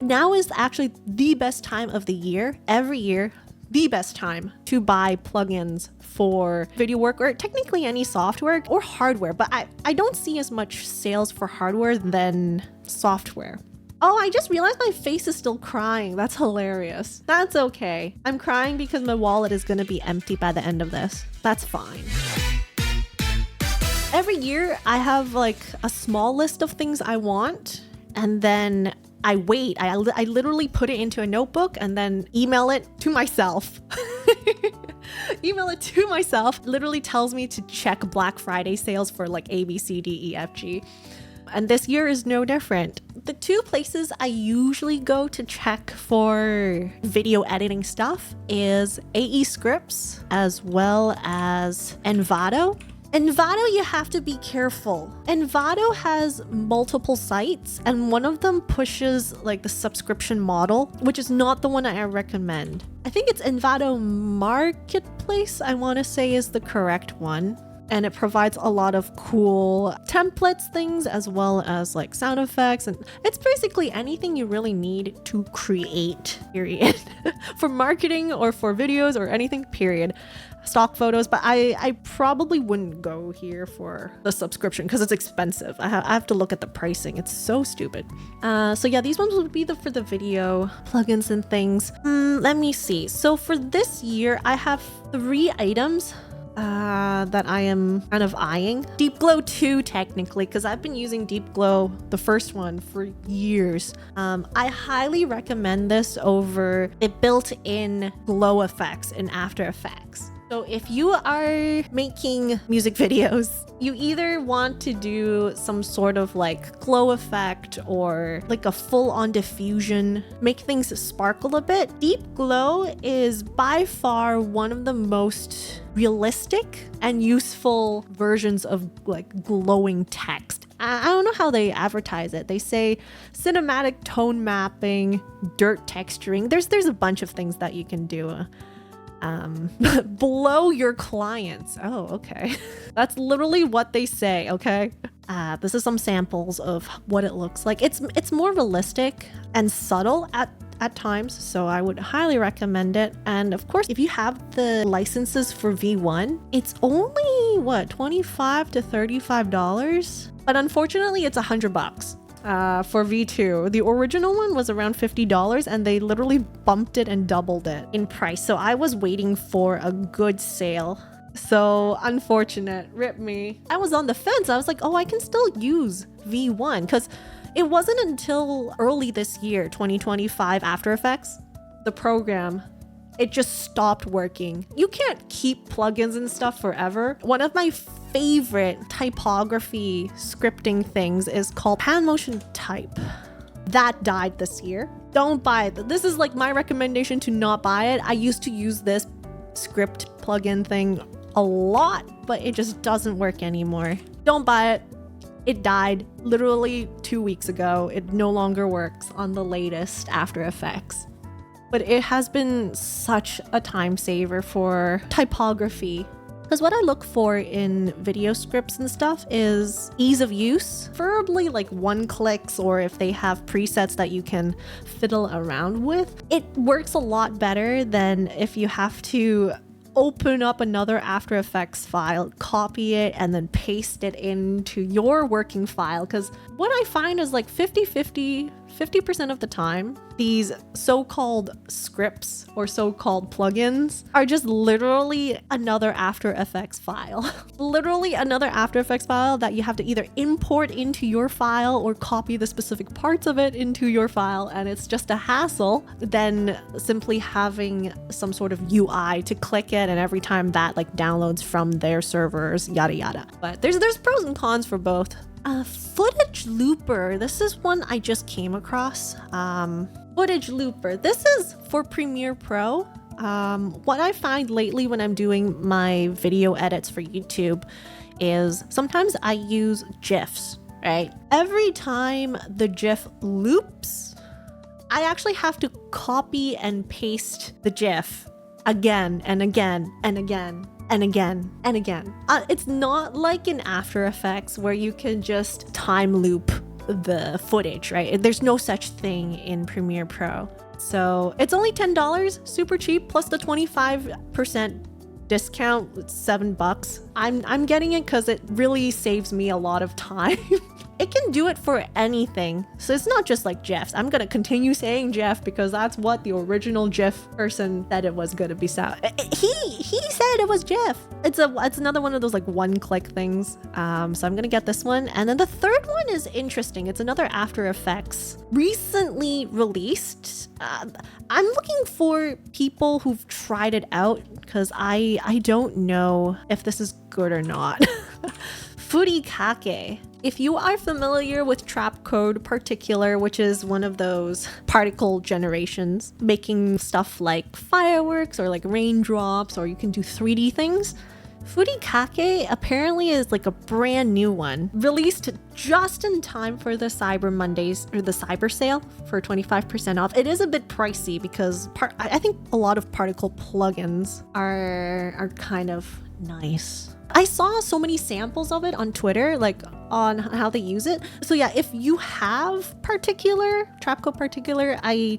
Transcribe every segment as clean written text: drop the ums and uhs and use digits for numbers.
now is actually the best time of the year, every year, the best time to buy plugins for video work or technically any software or hardware. But I don't see as much sales for hardware than software. Oh, I just realized my face is still crying. That's hilarious. That's okay. I'm crying because my wallet is going to be empty by the end of this. That's fine. Every year I have like a small list of things I want, and then I wait. I literally put it into a notebook and then email it to myself. Email it to myself. Literally tells me to check Black Friday sales for like A, B, C, D, E, F, G. And this year is no different. The two places I usually go to check for video editing stuff is AE Scripts as well as Envato. Envato, you have to be careful. Envato has multiple sites and one of them pushes like the subscription model, which is not the one I recommend. I think it's Envato Marketplace, I want to say is the correct one. And it provides a lot of cool templates things as well as like sound effects. And it's basically anything you really need to create, period. For marketing or for videos or anything, period. Stock photos, but I probably wouldn't go here for the subscription because it's expensive. I have to look at the pricing. It's so stupid. So yeah, these ones would be for the video plugins and things. Let me see. So for this year, I have 3 items that I am kind of eyeing. Deep Glow 2 technically, because I've been using Deep Glow, the first one, for years. I highly recommend this over the built-in glow effects in After Effects. So if you are making music videos, you either want to do some sort of like glow effect or like a full-on diffusion, make things sparkle a bit. Deep Glow is by far one of the most realistic and useful versions of like glowing text. I don't know how they advertise it. They say cinematic tone mapping, dirt texturing. There's a bunch of things that you can do. Blow your clients. Oh, okay. That's literally what they say, okay? This is some samples of what it looks like. It's more realistic and subtle at times, so I would highly recommend it. And of course, if you have the licenses for V1, it's only what, $25 to $35, but unfortunately it's $100 for V2. The original one was around $50 and they literally bumped it and doubled it in price. So I was waiting for a good sale. So unfortunate, rip me. I was on the fence. I was like, oh, I can still use V1 because it wasn't until early this year, 2025, After Effects, the program, it just stopped working. You can't keep plugins and stuff forever. One of my favorite typography scripting things is called Pan Motion Type. That died this year. Don't buy it. This is like my recommendation to not buy it. I used to use this script plugin thing a lot, but it just doesn't work anymore. Don't buy it. It died literally 2 weeks ago. It no longer works on the latest After Effects. But it has been such a time saver for typography. Because what I look for in video scripts and stuff is ease of use, preferably like one clicks, or if they have presets that you can fiddle around with. It works a lot better than if you have to open up another After Effects file, copy it, and then paste it into your working file. Because what I find is like 50% of the time, these so-called scripts or so-called plugins are just literally another After Effects file. Literally another After Effects file that you have to either import into your file or copy the specific parts of it into your file, and it's just a hassle than simply having some sort of UI to click it, and every time that like downloads from their servers, yada yada. But there's pros and cons for both. Footage Looper. This is one I just came across. Footage Looper. This is for Premiere Pro. What I find lately when I'm doing my video edits for YouTube is sometimes I use GIFs, right? Every time the GIF loops, I actually have to copy and paste the GIF again and again and again and again and again. It's not like in After Effects where you can just time loop the footage, right? There's no such thing in Premiere Pro. So it's only $10, super cheap, plus the 25% discount, it's $7. I'm getting it because it really saves me a lot of time. It can do it for anything. So it's not just like GIFs. I'm gonna continue saying GIF because that's what the original GIF person said it was gonna be. He said it was GIF. It's another one of those like one-click things. So I'm gonna get this one. And then the third one is interesting. It's another After Effects recently released. I'm looking for people who've tried it out because I don't know if this is good or not. Furikake. If you are familiar with Trap Code Particular, which is one of those particle generations, making stuff like fireworks or like raindrops, or you can do 3D things, Furikake apparently is like a brand new one, released just in time for the Cyber Mondays or the Cyber Sale for 25% off. It is a bit pricey because I think a lot of particle plugins are kind of nice. I saw so many samples of it on Twitter, like on how they use it. So yeah, if you have Trapcode Particular, I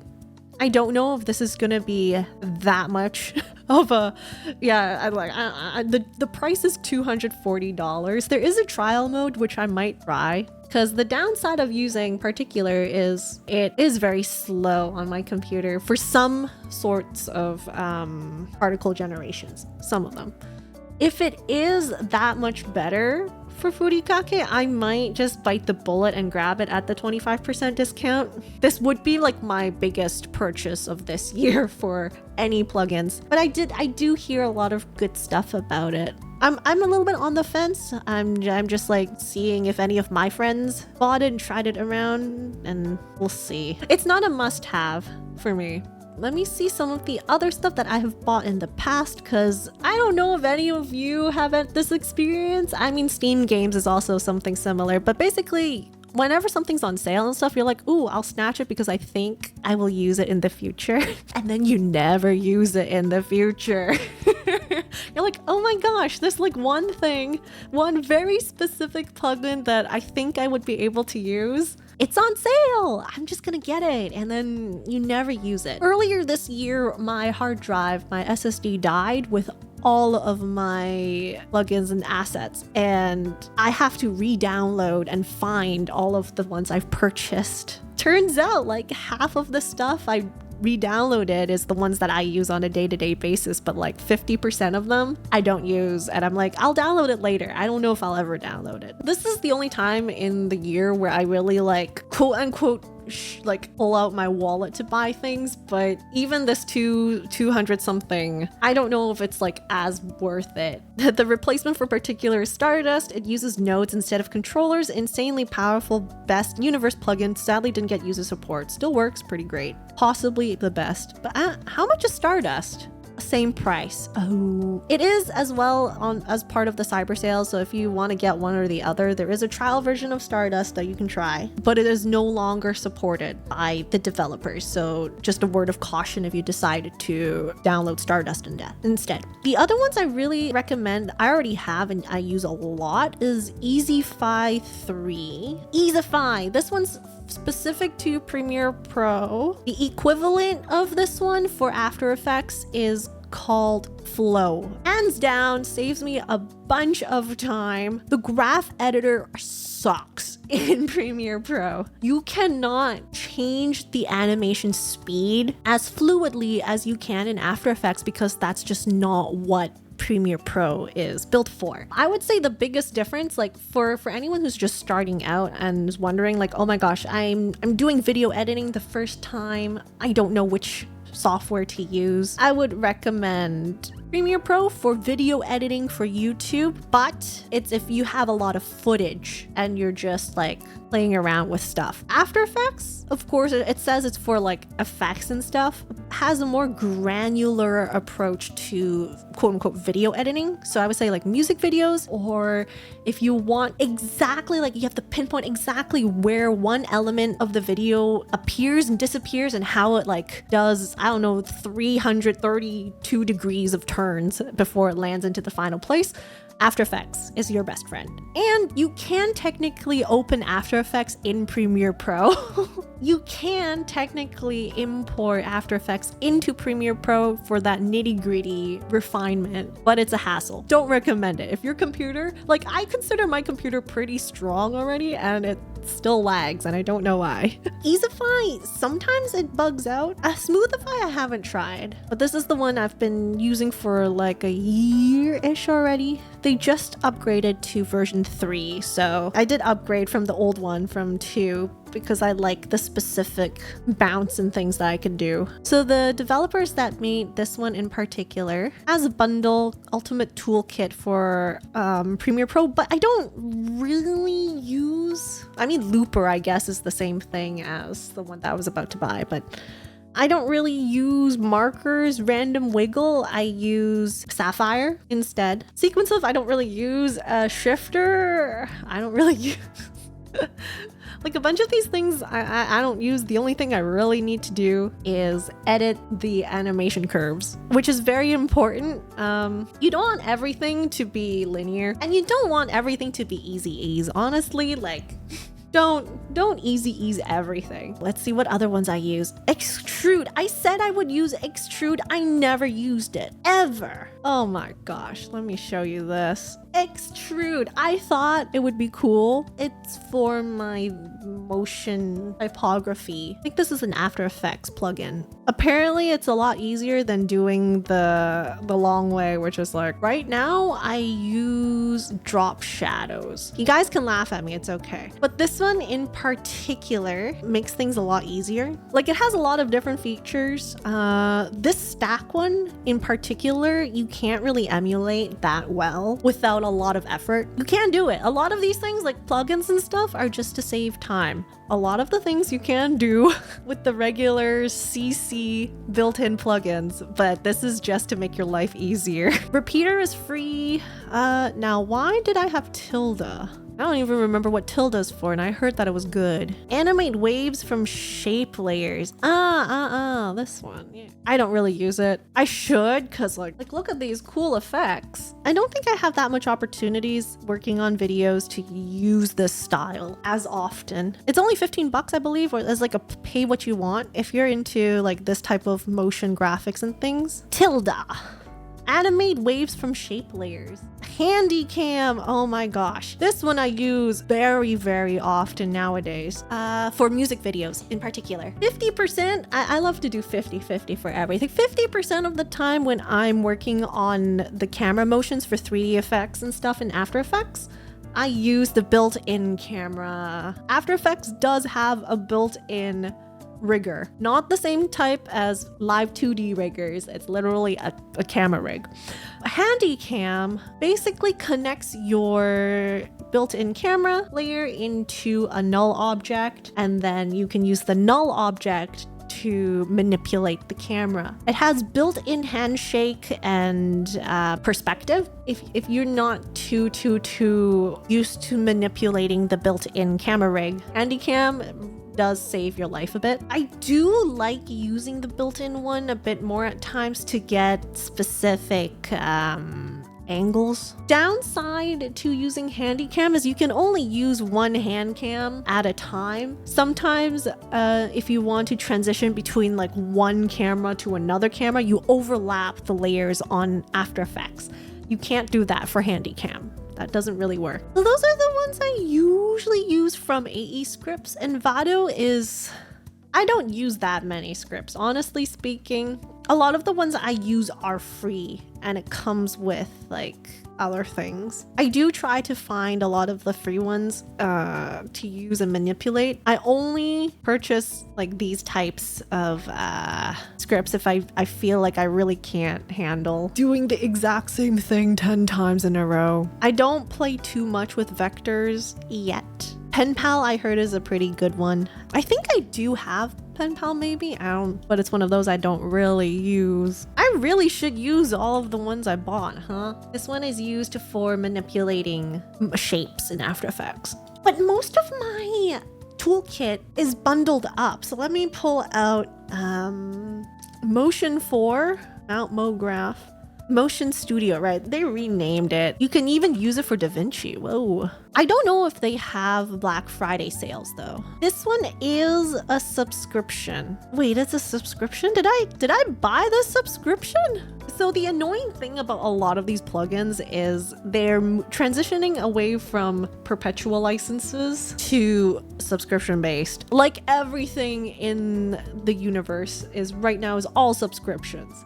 don't know if this is gonna be that much of a, the price is $240. There is a trial mode, which I might try. Because the downside of using Particular is it is very slow on my computer for some sorts of particle generations, some of them. If it is that much better for Furikake, I might just bite the bullet and grab it at the 25% discount. This would be like my biggest purchase of this year for any plugins. But I do hear a lot of good stuff about it. I'm a little bit on the fence. I'm just like seeing if any of my friends bought it and tried it around, and we'll see. It's not a must-have for me. Let me see some of the other stuff that I have bought in the past, because I don't know if any of you have had this experience. I mean, Steam games is also something similar, but basically, whenever something's on sale and stuff, you're like, ooh, I'll snatch it because I think I will use it in the future. And then you never use it in the future. You're like, oh my gosh, there's like one very specific plugin that I think I would be able to use. It's on sale. I'm just gonna get it. And then you never use it. Earlier this year, my hard drive, my SSD died with all of my plugins and assets, and I have to re-download and find all of the ones I've purchased. Turns out like half of the stuff I re-downloaded is the ones that I use on a day-to-day basis, but like 50% of them I don't use, and I'm like, I'll download it later. I don't know if I'll ever download it. This is the only time in the year where I really like quote unquote like pull out my wallet to buy things, but even this 200 something, I don't know if it's like as worth it. The replacement for Particular is Stardust. It uses nodes instead of controllers. Insanely powerful, best universe plugin. Sadly didn't get user support. Still works pretty great. Possibly the best. But how much is Stardust? Same price. Oh, it is as well as part of the cyber sale, so if you want to get one or the other, there is a trial version of Stardust that you can try, but it is no longer supported by the developers, so just a word of caution if you decide to download Stardust instead. The other ones I really recommend, I already have and I use a lot, is Easify 3. Easify, this one's specific to Premiere Pro. The equivalent of this one for After Effects is called Flow. Hands down, saves me a bunch of time. The graph editor sucks in Premiere Pro. You cannot change the animation speed as fluidly as you can in After Effects because that's just not what Premiere Pro is built for. I would say the biggest difference, like for anyone who's just starting out and is wondering like, oh my gosh, I'm doing video editing the first time, I don't know which software to use, I would recommend Premiere Pro for video editing for YouTube, but it's if you have a lot of footage and you're just like playing around with stuff. After Effects, of course, it says it's for like effects and stuff, has a more granular approach to quote unquote video editing. So I would say like music videos, or if you want exactly like you have to pinpoint exactly where one element of the video appears and disappears and how it like does, I don't know, 332 degrees of turns before it lands into the final place. After Effects is your best friend. And you can technically open After Effects in Premiere Pro. You can technically import After Effects into Premiere Pro for that nitty-gritty refinement, but it's a hassle. Don't recommend it. If your computer, like I consider my computer pretty strong already and it still lags and I don't know why. Easify, sometimes it bugs out. Smoothify I haven't tried, but this is the one I've been using for like a year-ish already. They just upgraded to version 3, so I did upgrade from the old one from 2 because I like the specific bounce and things that I can do. So the developers that made this one in particular has a bundle ultimate toolkit for Premiere Pro, but I don't really use, I mean Looper I guess is the same thing as the one that I was about to buy, but I don't really use markers, random wiggle. I use Sapphire instead. Sequence of, I don't really use shifter. I don't really use like a bunch of these things I don't use. The only thing I really need to do is edit the animation curves, which is very important. You don't want everything to be linear and you don't want everything to be easy ease. Honestly, like don't easy ease everything. Let's see what other ones I use. Extrude. I said I would use Extrude. I never used it ever. Oh my gosh, let me show you this. Extrude. I thought it would be cool. It's for my motion typography. I think this is an After Effects plugin. Apparently it's a lot easier than doing the long way, which is like right now I use drop shadows. You guys can laugh at me, it's okay. But this one in particular makes things a lot easier. Like it has a lot of different features. This stack one in particular, you can't really emulate that well without a lot of effort. You can do it. A lot of these things like plugins and stuff are just to save time. A lot of the things you can do with the regular CC built-in plugins, but this is just to make your life easier. Repeater is free. Now why did I have Tilda? I don't even remember what Tilda's for, and I heard that it was good. Animate waves from shape layers. This one. Yeah. I don't really use it. I should, because like look at these cool effects. I don't think I have that much opportunities working on videos to use this style as often. It's only 15 bucks, I believe, or as like a pay what you want if you're into like this type of motion graphics and things. Tilda. Animate waves from shape layers. HandyCam. Oh my gosh. This one I use very, very often nowadays for music videos in particular. 50%, I love to do 50-50 for everything. 50% of the time when I'm working on the camera motions for 3D effects and stuff in After Effects, I use the built-in camera. After Effects does have a built-in rigger, not the same type as live 2D riggers. It's literally a camera rig. HandyCam basically connects your built-in camera layer into a null object, and then you can use the null object to manipulate the camera. It has built-in handshake and perspective. If you're not too used to manipulating the built-in camera rig, HandyCam does save your life a bit. I do like using the built-in one a bit more at times to get specific angles. Downside to using HandyCam is you can only use one hand cam at a time. Sometimes if you want to transition between like one camera to another camera, you overlap the layers on After Effects. You can't do that for HandyCam. That doesn't really work. So those are the ones I usually use from AE scripts, and Vado is, I don't use that many scripts, honestly speaking. A lot of the ones I use are free and it comes with like other things. I do try to find a lot of the free ones to use and manipulate. I only purchase like these types of scripts if I feel like I really can't handle doing the exact same thing 10 times in a row. I don't play too much with vectors yet. PenPal I heard is a pretty good one. I think I do have PenPal maybe, I don't, but it's one of those I don't really use. I really should use all of the ones I bought, huh? This one is used for manipulating shapes in After Effects. But most of my toolkit is bundled up. So let me pull out Motion 4, Mount MoGraph. Motion Studio, right? They renamed it. You can even use it for DaVinci. Whoa. I don't know if they have Black Friday sales though. This one is a subscription. Wait, it's a subscription? Did I buy this subscription? So the annoying thing about a lot of these plugins is they're transitioning away from perpetual licenses to subscription based. Like everything in the universe is right now is all subscriptions.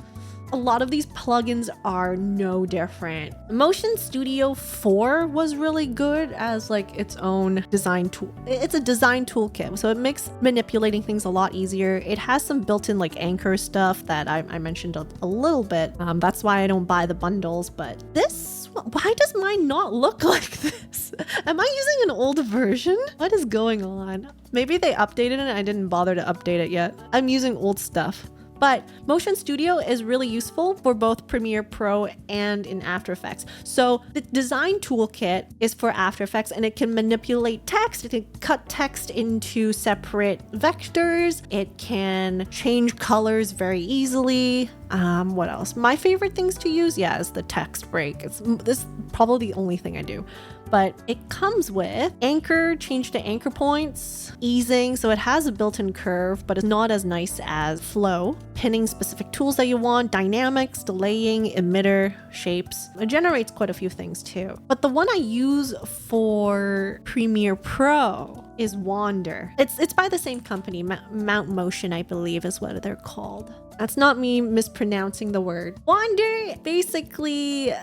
A lot of these plugins are no different. Motion Studio 4 was really good as like its own design tool. It's a design toolkit, so it makes manipulating things a lot easier. It has some built-in like anchor stuff that I mentioned a little bit. That's why I don't buy the bundles, but this, why does mine not look like this? Am I using an old version? What is going on? Maybe they updated it and I didn't bother to update it yet. I'm using old stuff. But Motion Studio is really useful for both Premiere Pro and in After Effects. So the design toolkit is for After Effects and it can manipulate text. It can cut text into separate vectors. It can change colors very easily. What else? My favorite things to use, is the text break. This is probably the only thing I do. But it comes with anchor, change to anchor points, easing, so it has a built-in curve, but it's not as nice as flow, pinning specific tools that you want, dynamics, delaying, emitter, shapes. It generates quite a few things too. But the one I use for Premiere Pro is Wander. It's by the same company, Mount Motion, I believe is what they're called. That's not me mispronouncing the word. Wander basically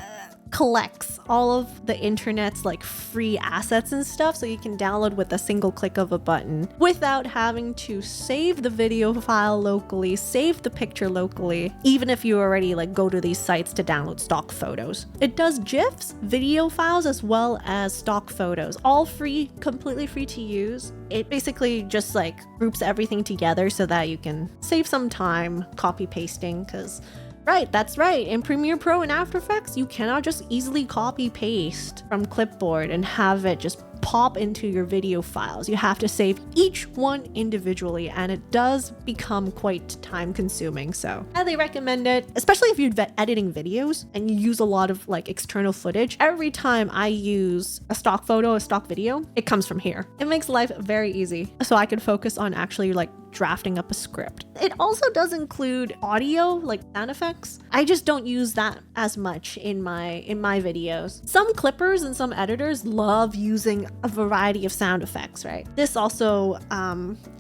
collects all of the internet's like free assets and stuff, so you can download with a single click of a button without having to save the video file locally, save the picture locally, even if you already like go to these sites to download stock photos. It does GIFs, video files, as well as stock photos, all free, completely free to use. It basically just like groups everything together so that you can save some time copy pasting, because right, that's right. In Premiere Pro and After Effects, you cannot just easily copy paste from clipboard and have it just pop into your video files. You have to save each one individually, and it does become quite time consuming. So I highly recommend it, especially if you're editing videos and you use a lot of like external footage. Every time I use a stock photo, a stock video, it comes from here. It makes life very easy, so I can focus on actually like drafting up a script. It also does include audio, like sound effects. I just don't use that as much in my videos. Some clippers and some editors love using a variety of sound effects, right? This also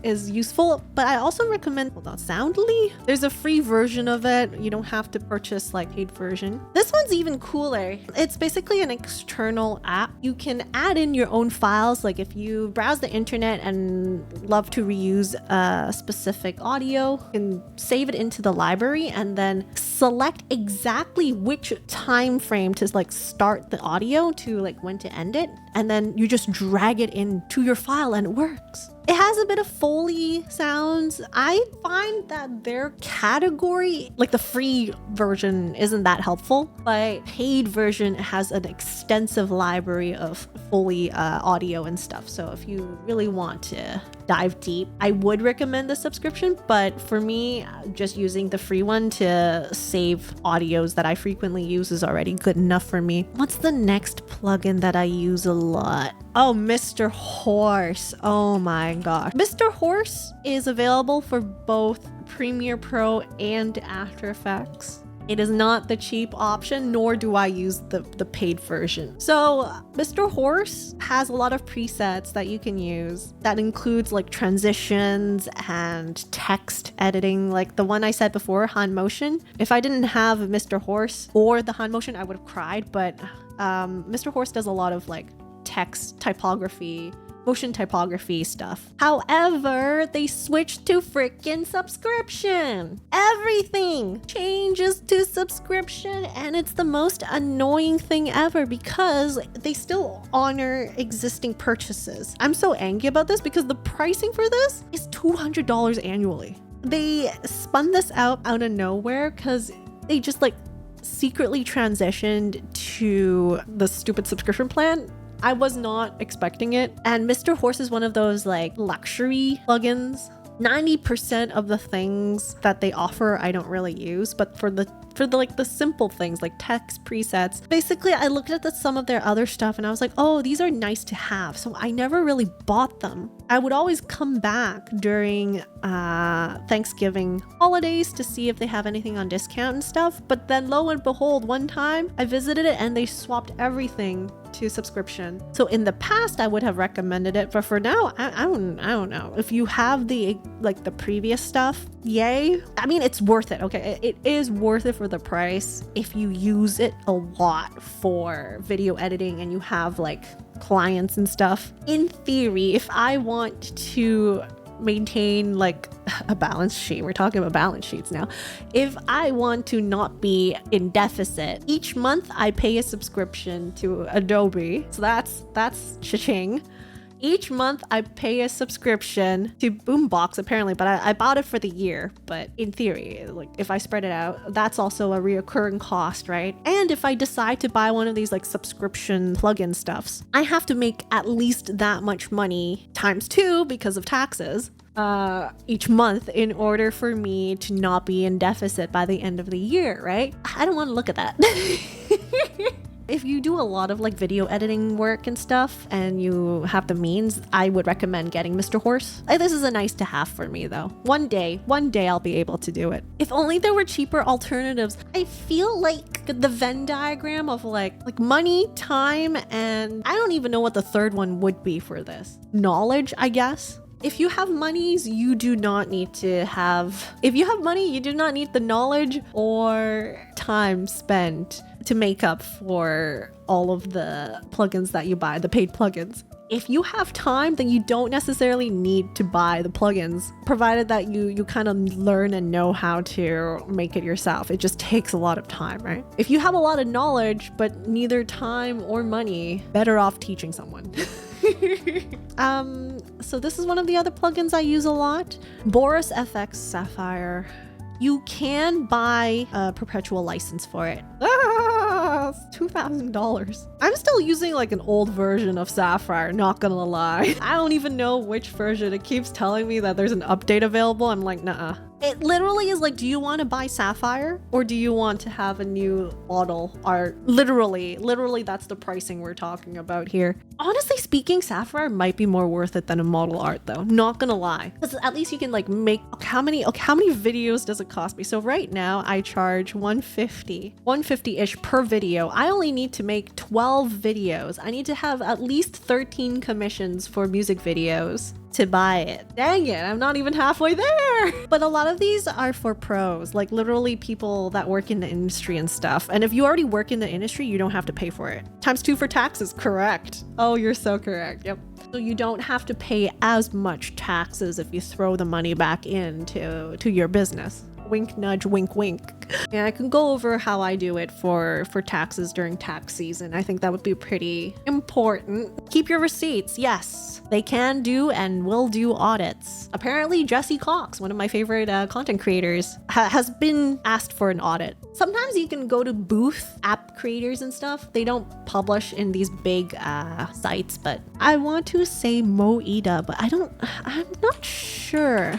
is useful, but I also recommend, hold on, Soundly? There's a free version of it. You don't have to purchase like paid version. This one's even cooler. It's basically an external app. You can add in your own files. Like if you browse the internet and love to reuse specific audio, you can save it into the library and then select exactly which time frame to like start the audio to like when to end it, and then you just drag it into your file and it works. It has a bit of Foley sounds. I find that their category, like the free version, isn't that helpful, but paid version has an extensive library of Foley audio and stuff. So if you really want to dive deep, I would recommend the subscription, but for me, just using the free one to save audios that I frequently use is already good enough for me. What's the next plugin that I use a lot? Oh, Mr. Horse. Oh my gosh. Mr. Horse is available for both Premiere Pro and After Effects. It is not the cheap option, nor do I use the paid version. So Mr. Horse has a lot of presets that you can use that includes like transitions and text editing, like the one I said before, HanMotion. If I didn't have Mr. Horse or the HanMotion, I would have cried, but Mr. Horse does a lot of like text typography, motion typography stuff. However, they switched to freaking subscription. Everything changes to subscription, and it's the most annoying thing ever because they still honor existing purchases. I'm so angry about this because the pricing for this is $200 annually. They spun this out of nowhere because they just like secretly transitioned to the stupid subscription plan. I was not expecting it. And Mr. Horse is one of those like luxury plugins. 90% of the things that they offer I don't really use, but for the like the simple things like text presets, basically I looked at some of their other stuff and I was like, oh, these are nice to have, so I never really bought them. I would always come back during Thanksgiving holidays to see if they have anything on discount and stuff, but then lo and behold, one time I visited it and they swapped everything to subscription. So in the past I would have recommended it, but for now I don't know. If you have the like the previous stuff, yay. I mean, it's worth it. Okay, it is worth it for the price if you use it a lot for video editing and you have like clients and stuff. In theory, if I want to maintain like a balance sheet, we're talking about balance sheets now, if I want to not be in deficit, each month I pay a subscription to Adobe, so that's cha-ching. Each month I pay a subscription to Boombox apparently, but I bought it for the year. But in theory, like if I spread it out, that's also a reoccurring cost, right? And if I decide to buy one of these like subscription plugin stuffs, I have to make at least that much money times 2 because of taxes each month in order for me to not be in deficit by the end of the year, right? I don't want to look at that. If you do a lot of like video editing work and stuff and you have the means, I would recommend getting Mr. Horse. This is a nice to have for me though. One day I'll be able to do it. If only there were cheaper alternatives. I feel like the Venn diagram of like money, time, and I don't even know what the third one would be for this. Knowledge, I guess. If you have monies, you do not need to have... If you have money, you do not need the knowledge or time spent to make up for all of the plugins that you buy, the paid plugins. If you have time, then you don't necessarily need to buy the plugins, provided that you kind of learn and know how to make it yourself. It just takes a lot of time, right? If you have a lot of knowledge, but neither time or money, better off teaching someone. So this is one of the other plugins I use a lot. Boris FX Sapphire. You can buy a perpetual license for it. It's $2,000. I'm still using like an old version of Sapphire, not gonna lie. I don't even know which version. It keeps telling me that there's an update available. I'm like, nah. It literally is like, do you want to buy Sapphire or do you want to have a new model art? Literally, that's the pricing we're talking about here. Honestly speaking, Sapphire might be more worth it than a model art though. Not gonna lie. Because at least you can like make, how many videos does it cost me? So right now I charge $150-ish per video. I only need to make 12 videos. I need to have at least 13 commissions for music videos to buy it. Dang it, I'm not even halfway there. But a lot of these are for pros, like literally people that work in the industry and stuff. And if you already work in the industry, you don't have to pay for it. ×2 for taxes, correct. Oh, you're so correct, yep. So you don't have to pay as much taxes if you throw the money back into your business. Wink, nudge, wink, wink. And I can go over how I do it for taxes during tax season. I think that would be pretty important. Keep your receipts. Yes, they can do and will do audits. Apparently, Jesse Cox, one of my favorite content creators, has been asked for an audit. Sometimes you can go to booth app creators and stuff. They don't publish in these big sites, but I want to say Moida, but I'm not sure.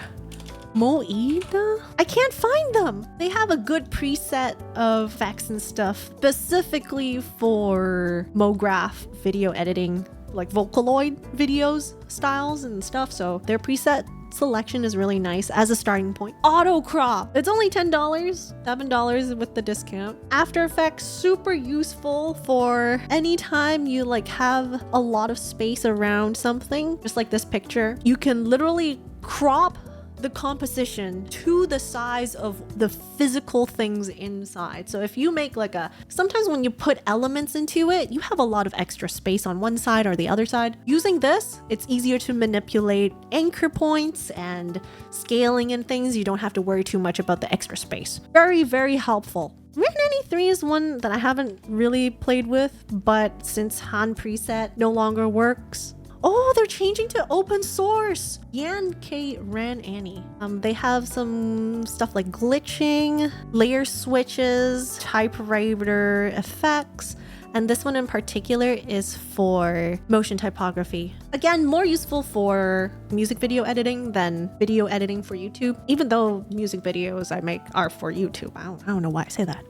Moida? I can't find them. They have a good preset of effects and stuff specifically for MoGraph video editing, like Vocaloid videos, styles and stuff. So their preset selection is really nice as a starting point. Autocrop. It's only $10, $7 with the discount. After Effects, super useful for anytime you like have a lot of space around something, just like this picture. You can literally crop the composition to the size of the physical things inside. So if you make like sometimes when you put elements into it, you have a lot of extra space on one side or the other side. Using this, it's easier to manipulate anchor points and scaling and things. You don't have to worry too much about the extra space. Very, very helpful. REKT 3 is one that I haven't really played with, but since Han preset no longer works, oh, they're changing to open source. Yan K Ran Annie. They have some stuff like glitching, layer switches, typewriter effects, And this one in particular is for motion typography. Again, more useful for music video editing than video editing for YouTube, even though music videos I make are for YouTube. I don't know why I say that.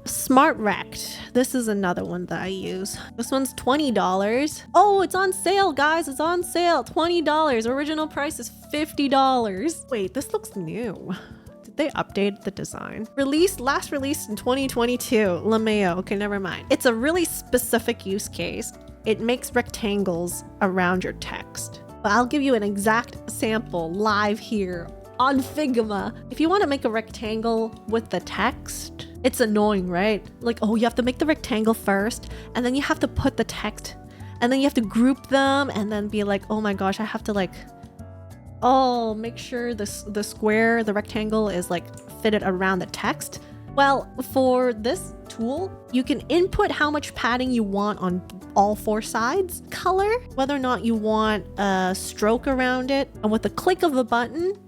Smart REKT. This is another one that I use. This one's $20. Oh, it's on sale, guys. It's on sale. $20. Original price is $50. Wait, this looks new. Did they update the design? Last released in 2022. LeMayo. Okay, never mind. It's a really specific use case. It makes rectangles around your text. But I'll give you an exact sample live here on Figma. If you want to make a rectangle with the text, it's annoying, right? Like, oh, you have to make the rectangle first, and then you have to put the text, and then you have to group them, and then be like, oh my gosh, I have to like, oh, make sure the square, the rectangle is like fitted around the text. Well, for this tool, you can input how much padding you want on all 4 sides, color, whether or not you want a stroke around it, and with the click of a button,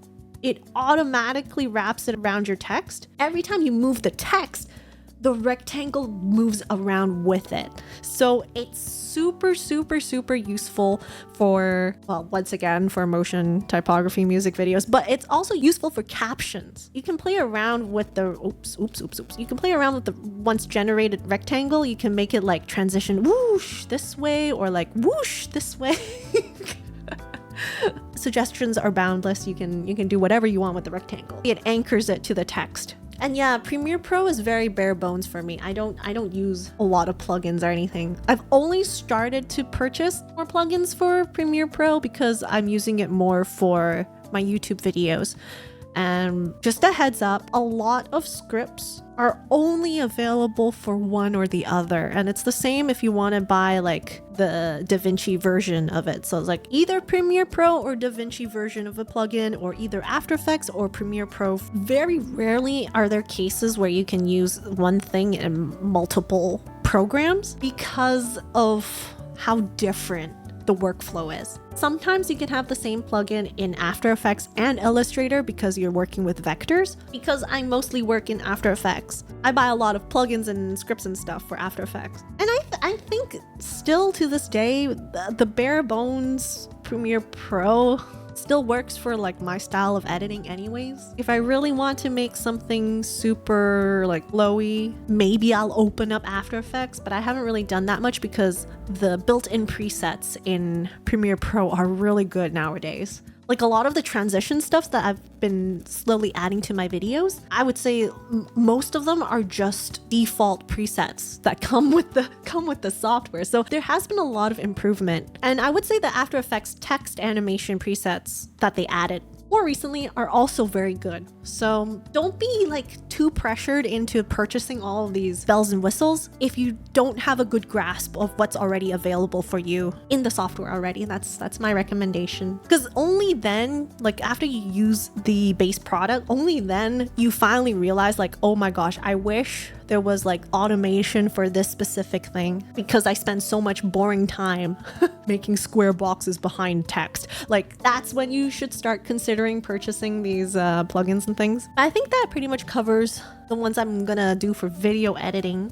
it automatically wraps it around your text. Every time you move the text, the rectangle moves around with it. So it's super, super, super useful for, well, once again, for motion typography music videos, but it's also useful for captions. You can play around with the, You can play around with the once generated rectangle. You can make it like transition whoosh this way or like whoosh this way. Suggestions are boundless. You can do whatever you want with the rectangle. It anchors it to the text. And yeah, Premiere Pro is very bare bones for me. I don't use a lot of plugins or anything. I've only started to purchase more plugins for Premiere Pro because I'm using it more for my YouTube videos. And just a heads up, a lot of scripts are only available for one or the other. And it's the same if you want to buy like the DaVinci version of it. So it's like either Premiere Pro or DaVinci version of a plugin, or either After Effects or Premiere Pro. Very rarely are there cases where you can use one thing in multiple programs because of how different the workflow is. Sometimes you can have the same plugin in After Effects and Illustrator because you're working with vectors. Because I mostly work in After Effects, I buy a lot of plugins and scripts and stuff for After Effects. And I think still to this day, the bare bones Premiere Pro still works for like my style of editing anyways. If I really want to make something super like flowy, maybe I'll open up After Effects, but I haven't really done that much because the built-in presets in Premiere Pro are really good nowadays. Like a lot of the transition stuff that I've been slowly adding to my videos, I would say most of them are just default presets that come with the software. So there has been a lot of improvement. And I would say the After Effects text animation presets that they added more recently are also very good. So don't be like too pressured into purchasing all of these bells and whistles if you don't have a good grasp of what's already available for you in the software already. That's my recommendation. Because only then, like after you use the base product, only then you finally realize like, oh my gosh, I wish there was like automation for this specific thing because I spend so much boring time making square boxes behind text. Like that's when you should start considering purchasing these plugins and things. I think that pretty much covers the ones I'm gonna do for video editing.